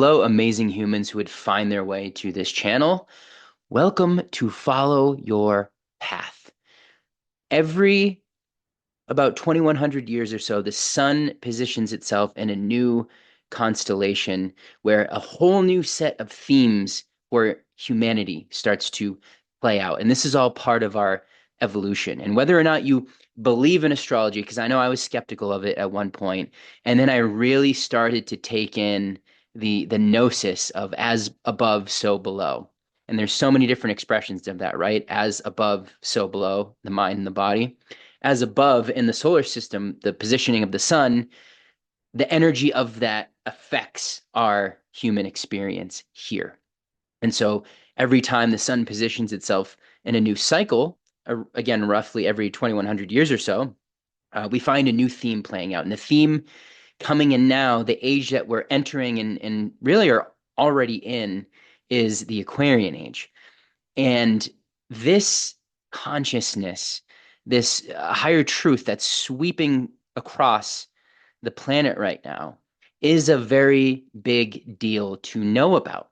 Hello, amazing humans who would find their way to this channel. Welcome to Follow Your Path. Every about 2100 years or so, the sun positions itself in a new constellation where a whole new set of themes for humanity starts to play out. And this is all part of our evolution. And whether or not you believe in astrology, because I know I was skeptical of it at one point, and then I really started to take in the gnosis of as above, so below. And there's so many different expressions of that, right? As above, so below, the mind and the body. As above in the solar system, the positioning of the sun, the energy of that affects our human experience here. And so every time the sun positions itself in a new cycle, again, roughly every 2100 years or so, we find a new theme playing out. And the theme coming in now, the age that we're entering and really are already in, is the Aquarian Age. And this consciousness, this higher truth that's sweeping across the planet right now, is a very big deal to know about,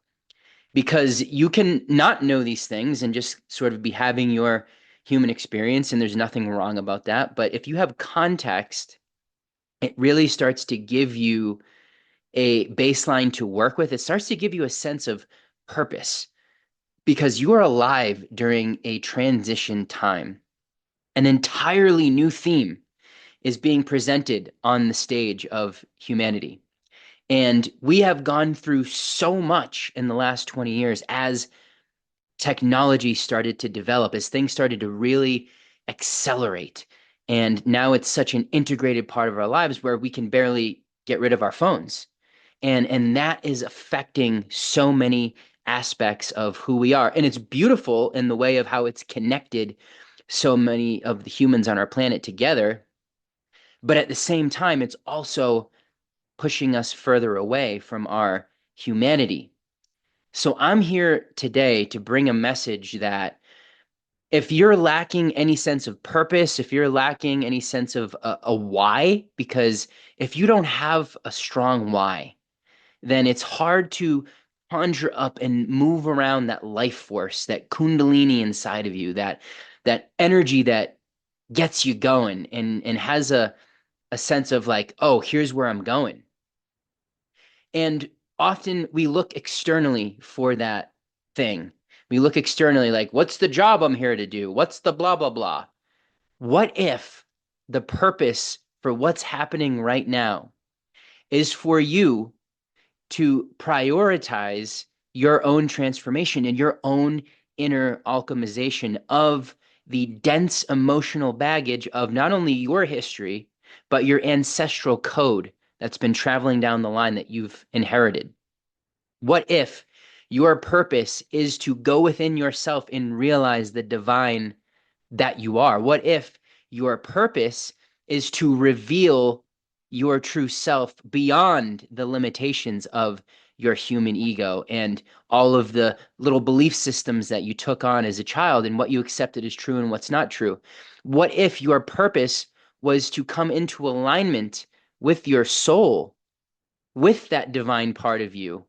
because you can not know these things and just sort of be having your human experience, and there's nothing wrong about that. But if you have context, it really starts to give you a baseline to work with. It starts to give you a sense of purpose because you are alive during a transition time. An entirely new theme is being presented on the stage of humanity. And we have gone through so much in the last 20 years as technology started to develop, as things started to really accelerate. And now it's such an integrated part of our lives where we can barely get rid of our phones. And that is affecting so many aspects of who we are. And it's beautiful in the way of how it's connected so many of the humans on our planet together. But at the same time, it's also pushing us further away from our humanity. So I'm here today to bring a message that if you're lacking any sense of purpose, if you're lacking any sense of a why, because if you don't have a strong why, then it's hard to conjure up and move around that life force, that kundalini inside of you, that energy that gets you going and has a sense of like, oh, here's where I'm going. And often we look externally for that thing. We look externally like, what's the job I'm here to do? What's the blah, blah, blah? What if the purpose for what's happening right now is for you to prioritize your own transformation and your own inner alchemization of the dense emotional baggage of not only your history, but your ancestral code that's been traveling down the line that you've inherited? What if your purpose is to go within yourself and realize the divine that you are? What if your purpose is to reveal your true self beyond the limitations of your human ego and all of the little belief systems that you took on as a child and what you accepted as true and what's not true? What if your purpose was to come into alignment with your soul, with that divine part of you,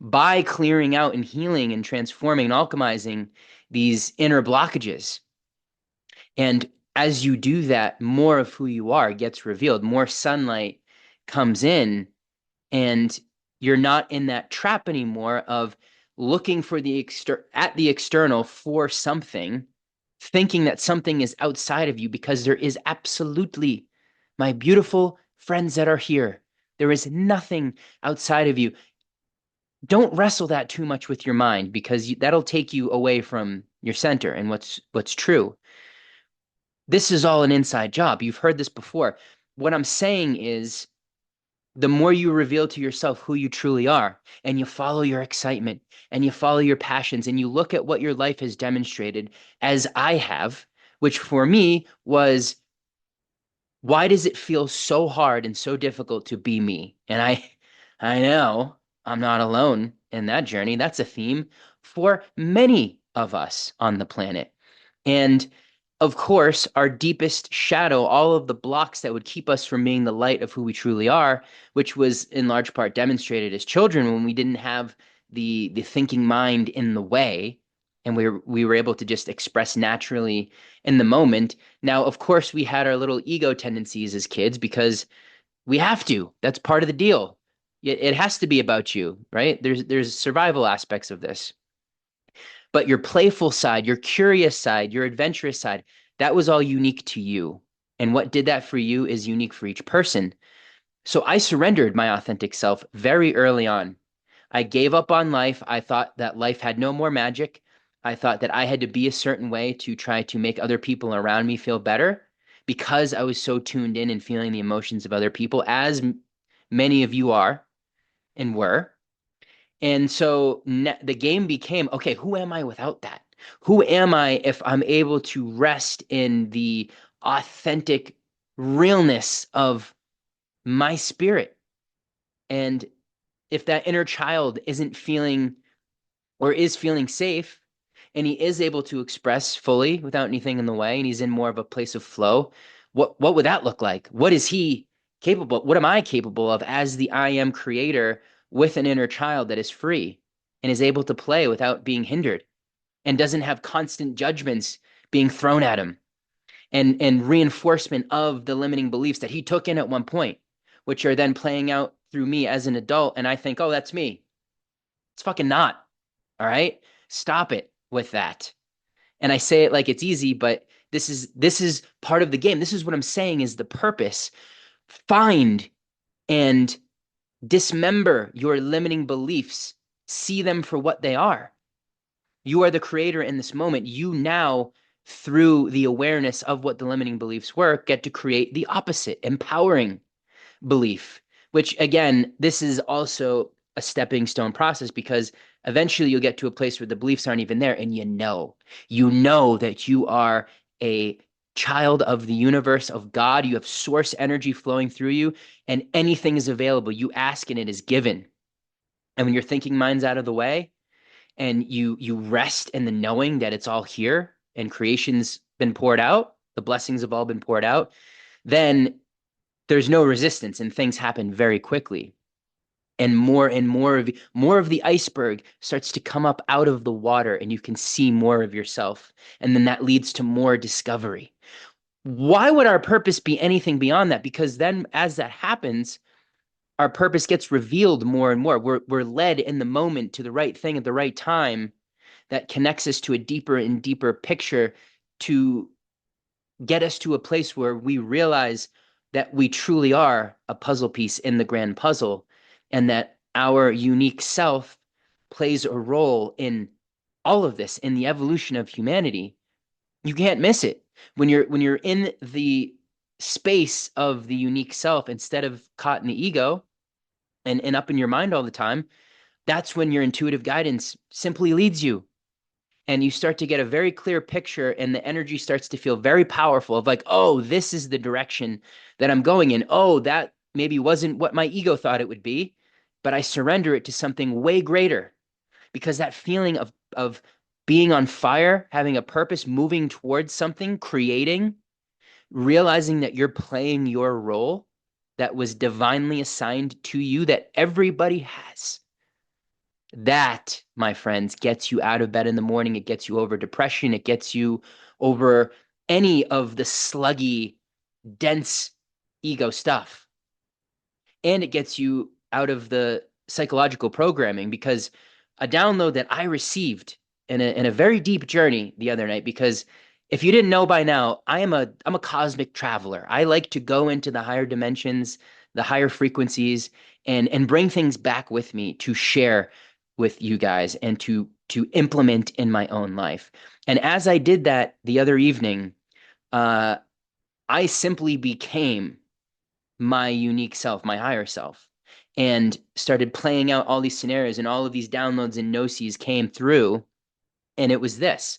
by clearing out and healing and transforming and alchemizing these inner blockages? And as you do that, more of who you are gets revealed, more sunlight comes in, and you're not in that trap anymore of looking for at the external for something, thinking that something is outside of you, because there is absolutely, my beautiful friends that are here, there is nothing outside of you. Don't wrestle that too much with your mind, because that'll take you away from your center and what's true. This is all an inside job. You've heard this before. What I'm saying is, the more you reveal to yourself who you truly are, and you follow your excitement, and you follow your passions, and you look at what your life has demonstrated, as I have, which for me was, why does it feel so hard and so difficult to be me? And I know I'm not alone in that journey. That's a theme for many of us on the planet. And of course, our deepest shadow, all of the blocks that would keep us from being the light of who we truly are, which was in large part demonstrated as children when we didn't have the thinking mind in the way, and we were able to just express naturally in the moment. Now, of course, we had our little ego tendencies as kids because we have to. That's part of the deal. It has to be about you, right? There's survival aspects of this. But your playful side, your curious side, your adventurous side, that was all unique to you. And what did that for you is unique for each person. So I surrendered my authentic self very early on. I gave up on life. I thought that life had no more magic. I thought that I had to be a certain way to try to make other people around me feel better because I was so tuned in and feeling the emotions of other people, as many of you are and were. And so the game became, okay, who am I without that? Who am I if I'm able to rest in the authentic realness of my spirit? And if that inner child isn't feeling or is feeling safe and he is able to express fully without anything in the way and he's in more of a place of flow, what would that look like? What is he capable? What am I capable of as the I am creator with an inner child that is free and is able to play without being hindered and doesn't have constant judgments being thrown at him and reinforcement of the limiting beliefs that he took in at one point, which are then playing out through me as an adult. And I think, oh, that's me. It's fucking not. All right. Stop it with that. And I say it like it's easy, but this is part of the game. This is what I'm saying is the purpose. Find and dismember your limiting beliefs. See them for what they are. You are the creator in this moment. You now, through the awareness of what the limiting beliefs were, get to create the opposite, empowering belief, which again, this is also a stepping stone process because eventually you'll get to a place where the beliefs aren't even there and you know that you are a child of the universe of God. You have source energy flowing through you and anything is available. You ask and it is given. And when your thinking mind's out of the way and you rest in the knowing that it's all here and creation's been poured out, the blessings have all been poured out, then there's no resistance and things happen very quickly. And more of the iceberg starts to come up out of the water and you can see more of yourself. And then that leads to more discovery. Why would our purpose be anything beyond that? Because then as that happens, our purpose gets revealed more and more. We're led in the moment to the right thing at the right time that connects us to a deeper and deeper picture to get us to a place where we realize that we truly are a puzzle piece in the grand puzzle and that our unique self plays a role in all of this in the evolution of humanity. You can't miss it when you're in the space of the unique self instead of caught in the ego and up in your mind all the time. That's when your intuitive guidance simply leads you and you start to get a very clear picture and the energy starts to feel very powerful of like, oh, this is the direction that I'm going in. Oh, that maybe wasn't what my ego thought it would be, but I surrender it to something way greater because that feeling of being on fire, having a purpose, moving towards something, creating, realizing that you're playing your role that was divinely assigned to you that everybody has. That, my friends, gets you out of bed in the morning. It gets you over depression. It gets you over any of the sluggy, dense ego stuff. And it gets you out of the psychological programming because a download that I received in a very deep journey the other night, because if you didn't know by now, I'm a cosmic traveler. I like to go into the higher dimensions, the higher frequencies, and bring things back with me to share with you guys and to implement in my own life. And as I did that the other evening, uh, I simply became my unique self, my higher self, and started playing out all these scenarios and all of these downloads and gnosis came through. And it was this.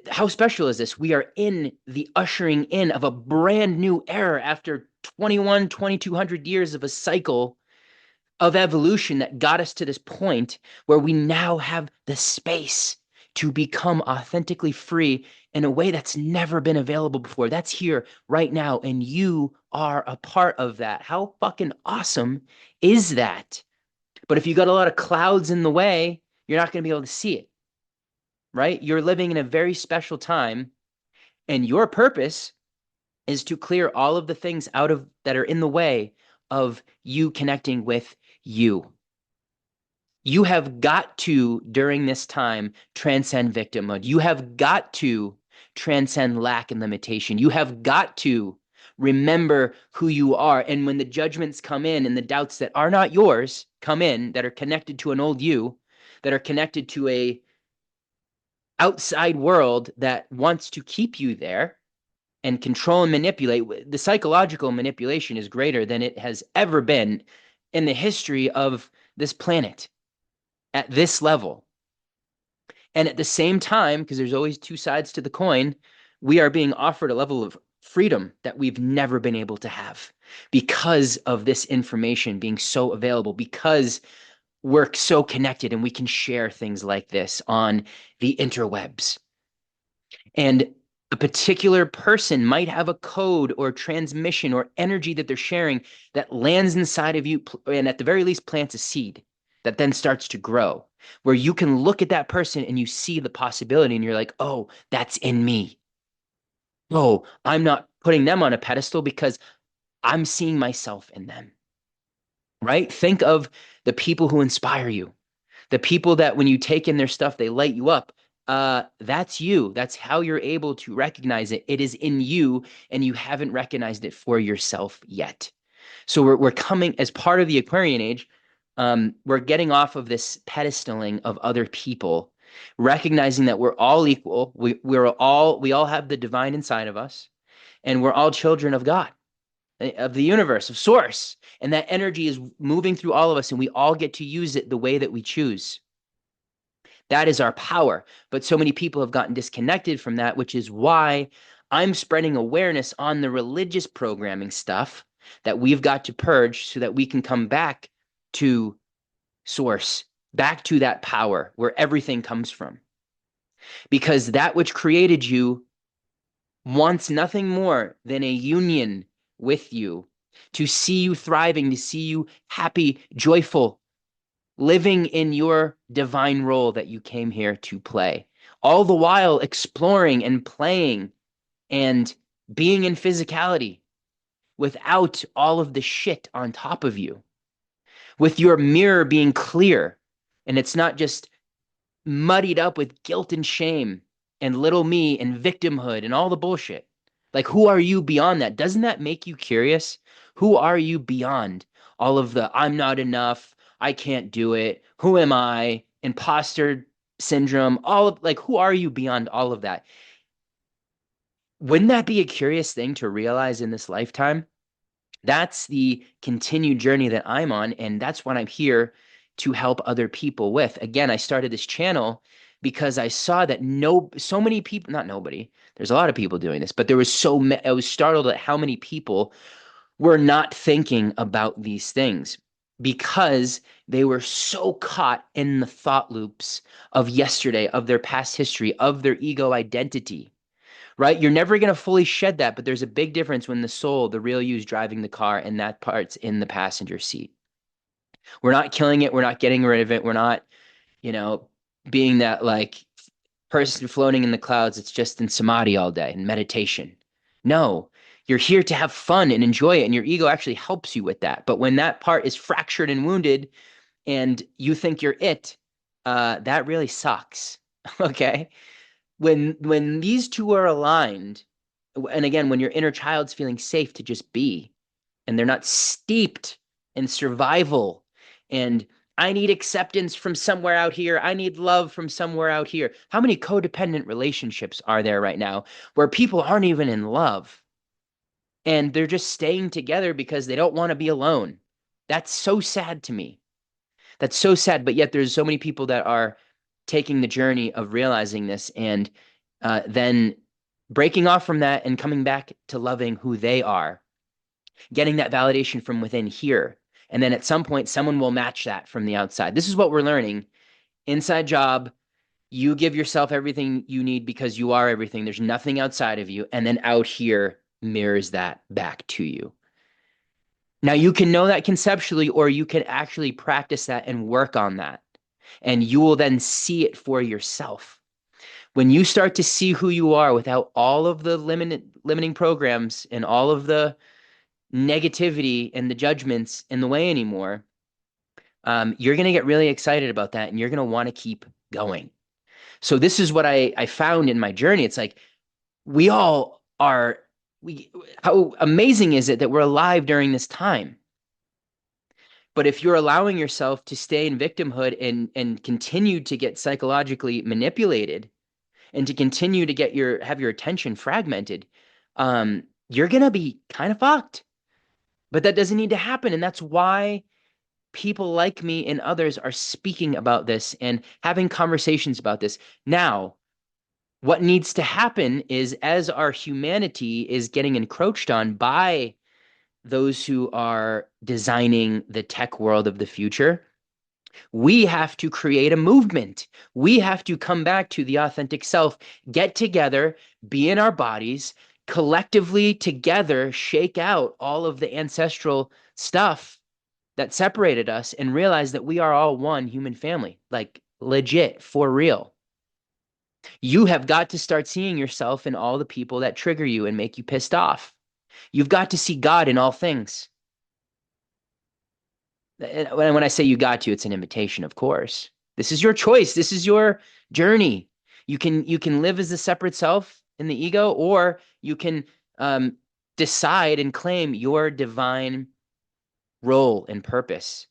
How special is this? We are in the ushering in of a brand new era after 2,200 years of a cycle of evolution that got us to this point where we now have the space to become authentically free in a way that's never been available before. That's here right now, and you are a part of that. How fucking awesome is that? But if you got a lot of clouds in the way, you're not going to be able to see it, right? You're living in a very special time, and your purpose is to clear all of the things out of that are in the way of you connecting with you. You have got to, during this time, transcend victimhood. You have got to transcend lack and limitation. You have got to remember who you are. And when the judgments come in and the doubts that are not yours come in, that are connected to an old you, that are connected to a outside world that wants to keep you there and control and manipulate, the psychological manipulation is greater than it has ever been in the history of this planet at this level. And at the same time, because there's always two sides to the coin, we are being offered a level of freedom that we've never been able to have because of this information being so available, because we're so connected and we can share things like this on the interwebs. And a particular person might have a code or transmission or energy that they're sharing that lands inside of you and at the very least plants a seed that then starts to grow, where you can look at that person and you see the possibility and you're like, oh, that's in me. Oh, I'm not putting them on a pedestal because I'm seeing myself in them, right? Think of the people who inspire you, the people that when you take in their stuff, they light you up. That's you. That's how you're able to recognize it. It is in you, and you haven't recognized it for yourself yet. So we're coming as part of the Aquarian Age. We're getting off of this pedestaling of other people, recognizing that we're all equal. We all have the divine inside of us, and we're all children of God, of the universe, of Source. And that energy is moving through all of us, and we all get to use it the way that we choose. That is our power. But so many people have gotten disconnected from that, which is why I'm spreading awareness on the religious programming stuff that we've got to purge so that we can come back to Source, back to that power where everything comes from. Because that which created you wants nothing more than a union with you, to see you thriving, to see you happy, joyful, living in your divine role that you came here to play, all the while exploring and playing and being in physicality without all of the shit on top of you, with your mirror being clear and it's not just muddied up with guilt and shame and little me and victimhood and all the bullshit. Like, who are you beyond that? Doesn't that make you curious? Who are you beyond all of the I'm not enough, I can't do it, who am I, imposter syndrome, all of like, who are you beyond all of that? Wouldn't that be a curious thing to realize in this lifetime? That's the continued journey that I'm on, and that's what I'm here to help other people with. Again, I started this channel because I saw that so many people, not nobody, there's a lot of people doing this, but there was I was startled at how many people were not thinking about these things because they were so caught in the thought loops of yesterday, of their past history, of their ego identity, right? You're never going to fully shed that, but there's a big difference when the soul, the real you, is driving the car and that part's in the passenger seat. We're not killing it. We're not getting rid of it. We're not, you know, being that like person floating in the clouds. It's just in samadhi all day and meditation. No, you're here to have fun and enjoy it. And your ego actually helps you with that. But when that part is fractured and wounded and you think you're it, that really sucks. Okay. When these two are aligned, and again, when your inner child's feeling safe to just be, and they're not steeped in survival and I need acceptance from somewhere out here. I need love from somewhere out here. How many codependent relationships are there right now where people aren't even in love and they're just staying together because they don't want to be alone? That's so sad to me. That's so sad. But yet there's so many people that are taking the journey of realizing this and then breaking off from that and coming back to loving who they are, getting that validation from within here. And then at some point, someone will match that from the outside. This is what we're learning. Inside job, You give yourself everything you need because you are everything. There's nothing outside of you. And then out here mirrors that back to you. Now, you can know that conceptually, or you can actually practice that and work on that. And you will then see it for yourself. When you start to see who you are without all of the limiting programs and all of the negativity and the judgments in the way anymore, you're going to get really excited about that and you're going to want to keep going. So this is what I found in my journey. It's like we all are, how amazing is it that we're alive during this time? But if you're allowing yourself to stay in victimhood and continue to get psychologically manipulated and to continue to get have your attention fragmented, you're gonna be kind of fucked. But that doesn't need to happen, and that's why people like me and others are speaking about this and having conversations about this. Now, what needs to happen is as our humanity is getting encroached on by those who are designing the tech world of the future, we have to create a movement. We have to come back to the authentic self, get together, be in our bodies, collectively together shake out all of the ancestral stuff that separated us and realize that we are all one human family, like legit, for real. You have got to start seeing yourself in all the people that trigger you and make you pissed off. You've got to see God in all things. When I say you got to, it's an invitation, of course. This is your choice. This is your journey. You can live as a separate self in the ego, or you can decide and claim your divine role and purpose,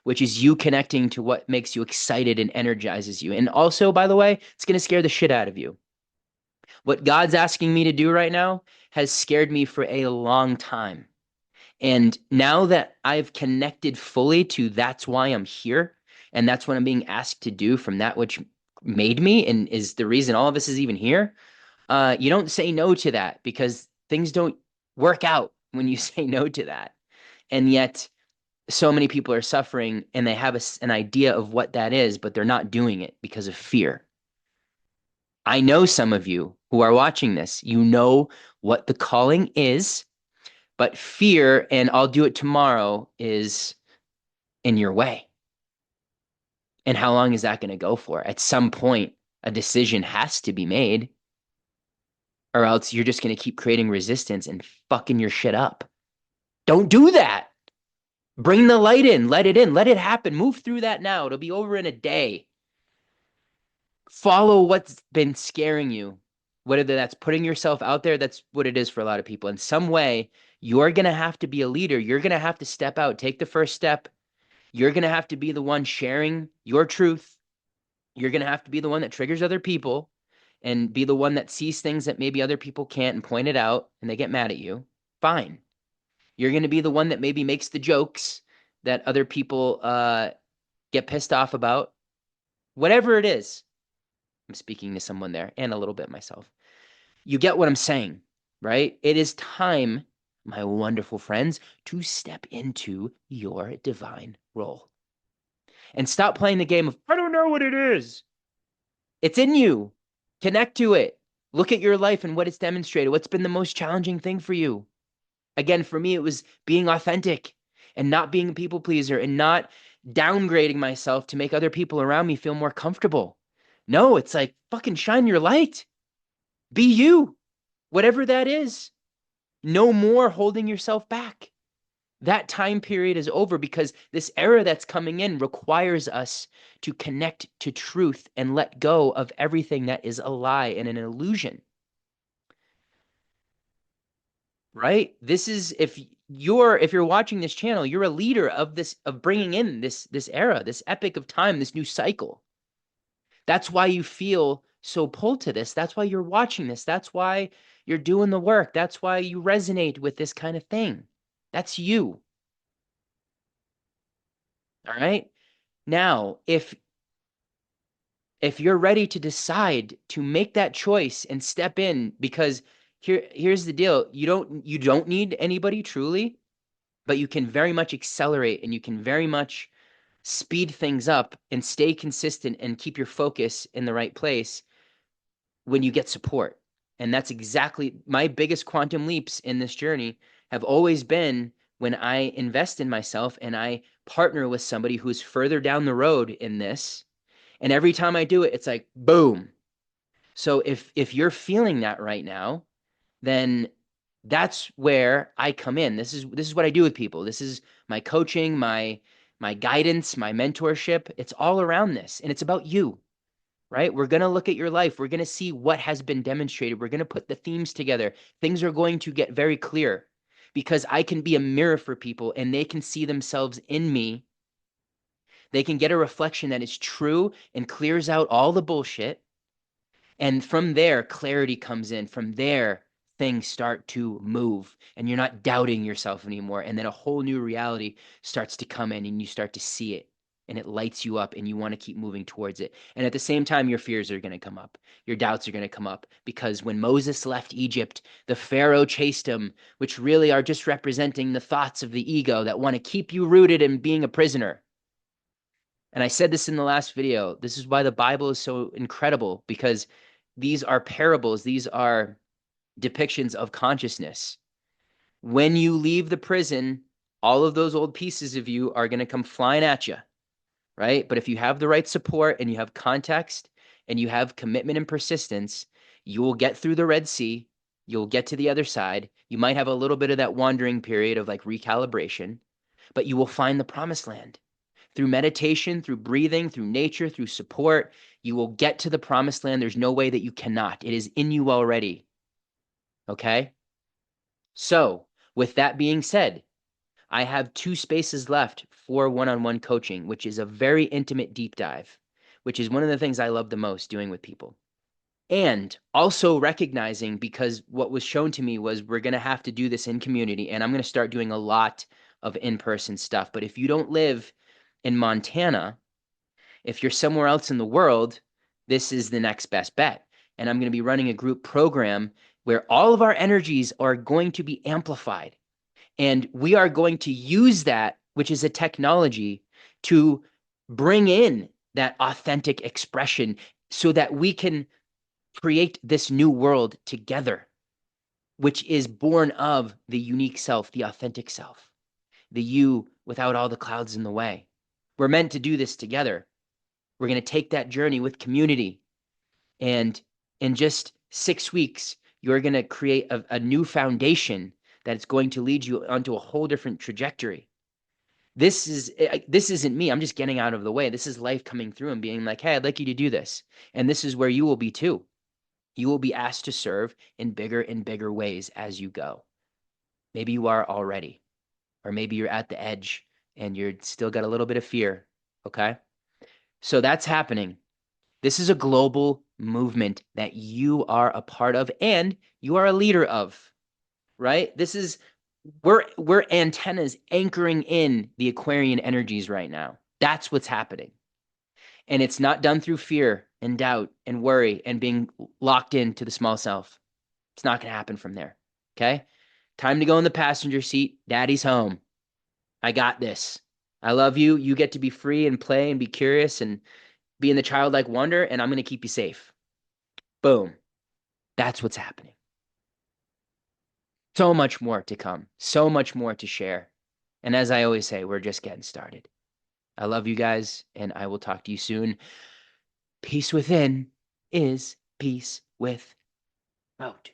which is you connecting to what makes you excited and energizes you. And also, by the way, it's going to scare the shit out of you. What God's asking me to do right now has scared me for a long time. And now that I've connected fully to that's why I'm here, and that's what I'm being asked to do from that which made me and is the reason all of us is even here, you don't say no to that because things don't work out when you say no to that. And yet, so many people are suffering and they have an idea of what that is, but they're not doing it because of fear. I know some of you who are watching this, you know what the calling is, but fear and I'll do it tomorrow is in your way. And how long is that going to go for? At some point, a decision has to be made, or else you're just going to keep creating resistance and fucking your shit up. Don't do that. Bring the light in, let it happen. Move through that now. It'll be over in a day. Follow what's been scaring you, whether that's putting yourself out there. That's what it is for a lot of people. In some way, you're going to have to be a leader. You're going to have to step out, take the first step. You're going to have to be the one sharing your truth. You're going to have to be the one that triggers other people and be the one that sees things that maybe other people can't and point it out and they get mad at you. Fine. You're going to be the one that maybe makes the jokes that other people get pissed off about. Whatever it is. I'm speaking to someone there and a little bit myself. You get what I'm saying, right? It is time, my wonderful friends, to step into your divine role. And stop playing the game of, I don't know what it is. It's in you. Connect to it. Look at your life and what it's demonstrated. What's been the most challenging thing for you? Again, for me, it was being authentic and not being a people pleaser and not downgrading myself to make other people around me feel more comfortable. No, it's like fucking shine your light. Be you, whatever that is. No more holding yourself back. That time period is over because this era that's coming in requires us to connect to truth and let go of everything that is a lie and an illusion. Right? This is if you're watching this channel, you're a leader of this, of bringing in this era, this epic of time, this new cycle. That's why you feel so pulled to this. That's why you're watching this. That's why you're doing the work. That's why you resonate with this kind of thing. That's you. All right. Now, if you're ready to decide to make that choice and step in, because here's the deal. You don't need anybody truly, but you can very much accelerate and you can very much speed things up and stay consistent and keep your focus in the right place when you get support. And that's exactly my biggest quantum leaps in this journey have always been when I invest in myself and I partner with somebody who's further down the road in this. And every time I do it, it's like, boom. So if you're feeling that right now, then that's where I come in. This is what I do with people. This is my coaching, my guidance, my mentorship. It's all around this, and it's about you, right? We're going to look at your life. We're going to see what has been demonstrated. We're going to put the themes together. Things are going to get very clear because I can be a mirror for people and they can see themselves in me. They can get a reflection that is true and clears out all the bullshit. And from there, clarity comes in. From there, things start to move and you're not doubting yourself anymore. And then a whole new reality starts to come in and you start to see it and it lights you up and you want to keep moving towards it. And at the same time, your fears are going to come up. Your doubts are going to come up because when Moses left Egypt, the Pharaoh chased him, which really are just representing the thoughts of the ego that want to keep you rooted in being a prisoner. And I said this in the last video. This is why the Bible is so incredible because these are parables. These are depictions of consciousness. When you leave the prison, all of those old pieces of you are going to come flying at you, right? But if you have the right support and you have context and you have commitment and persistence, you will get through the Red Sea. You'll get to the other side. You might have a little bit of that wandering period of like recalibration, but you will find the promised land. Through meditation, through breathing, through nature, through support, you will get to the promised land. There's no way that you cannot. It is in you already. Okay? So, with that being said, I have 2 spaces left for one-on-one coaching, which is a very intimate deep dive, which is one of the things I love the most doing with people. And also recognizing, because what was shown to me was we're going to have to do this in community, and I'm going to start doing a lot of in-person stuff. But if you don't live in Montana, if you're somewhere else in the world, this is the next best bet. And I'm going to be running a group program where all of our energies are going to be amplified. And we are going to use that, which is a technology, to bring in that authentic expression so that we can create this new world together, which is born of the unique self, the authentic self, the you without all the clouds in the way. We're meant to do this together. We're going to take that journey with community. And in just 6 weeks, you're going to create a new foundation that's going to lead you onto a whole different trajectory. This isn't me. I'm just getting out of the way. This is life coming through and being like, hey, I'd like you to do this. And this is where you will be too. You will be asked to serve in bigger and bigger ways as you go. Maybe you are already, or maybe you're at the edge and you're still got a little bit of fear. Okay. So that's happening. This is a global movement that you are a part of and you are a leader of, right? We're antennas anchoring in the Aquarian energies right now. That's what's happening. And it's not done through fear and doubt and worry and being locked into the small self. It's not going to happen from there. Okay? Time to go in the passenger seat. Daddy's home. I got this. I love you. You get to be free and play and be curious and be in the childlike wonder, and I'm going to keep you safe. Boom. That's what's happening. So much more to come. So much more to share. And as I always say, we're just getting started. I love you guys, and I will talk to you soon. Peace within is peace without.